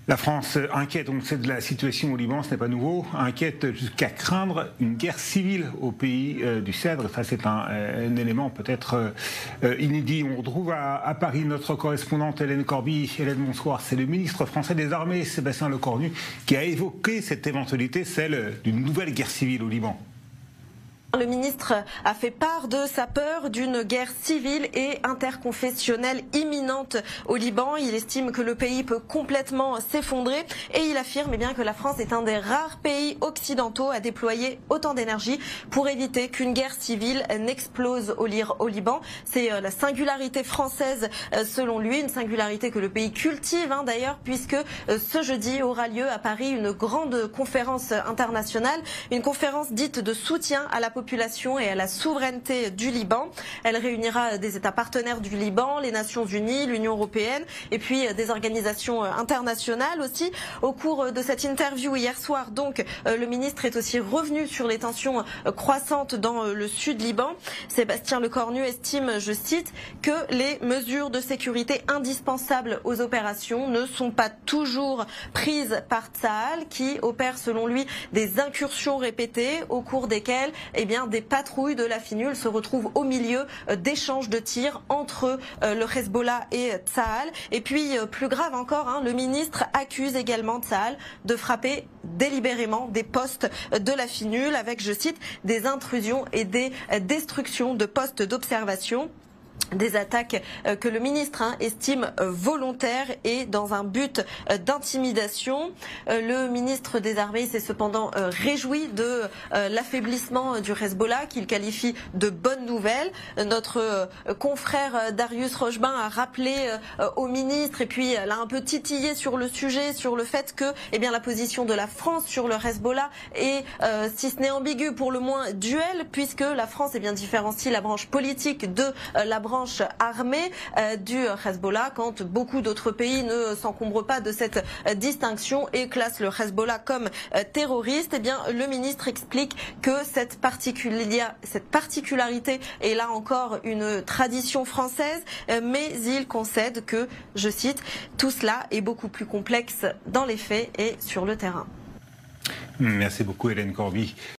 La France inquiète, on sait de la situation au Liban, ce n'est pas nouveau, inquiète jusqu'à craindre une guerre civile au pays du Cèdre. Ça, c'est un élément peut-être inédit. On retrouve à Paris notre correspondante Hélène Corby. Hélène, bonsoir. C'est le ministre français des Armées, Sébastien Lecornu, qui a évoqué cette éventualité, celle d'une nouvelle guerre civile au Liban. Le ministre a fait part de sa peur d'une guerre civile et interconfessionnelle imminente au Liban. Il estime que le pays peut complètement s'effondrer et il affirme bien que la France est un des rares pays occidentaux à déployer autant d'énergie pour éviter qu'une guerre civile n'explose au Liban. C'est la singularité française selon lui, une singularité que le pays cultive d'ailleurs, puisque ce jeudi aura lieu à Paris une grande conférence internationale, une conférence dite de soutien à la population et à la souveraineté du Liban. Elle réunira des États partenaires du Liban, les Nations Unies, l'Union européenne et puis des organisations internationales aussi. Au cours de cette interview hier soir, donc, le ministre est aussi revenu sur les tensions croissantes dans le sud Liban. Sébastien Lecornu estime, je cite, que les mesures de sécurité indispensables aux opérations ne sont pas toujours prises par Tsahal, qui opère selon lui des incursions répétées au cours desquelles des patrouilles de la FINUL se retrouvent au milieu d'échanges de tirs entre le Hezbollah et Tsahal. Et puis, plus grave encore, le ministre accuse également Tsahal de frapper délibérément des postes de la FINUL avec, je cite, des intrusions et des destructions de postes d'observation. Des attaques que le ministre estime volontaires et dans un but d'intimidation. Le ministre des Armées s'est cependant réjoui de l'affaiblissement du Hezbollah qu'il qualifie de bonne nouvelle. Notre confrère Darius Rochebin a rappelé au ministre et puis l'a un peu titillé sur le sujet, sur le fait que la position de la France sur le Hezbollah est, si ce n'est ambiguë, pour le moins duel, puisque la France différencie la branche politique de la branche armée du Hezbollah, quand beaucoup d'autres pays ne s'encombrent pas de cette distinction et classent le Hezbollah comme terroriste. Le ministre explique que cette particularité est là encore une tradition française, mais il concède que, je cite, tout cela est beaucoup plus complexe dans les faits et sur le terrain. Merci beaucoup Hélène Corby.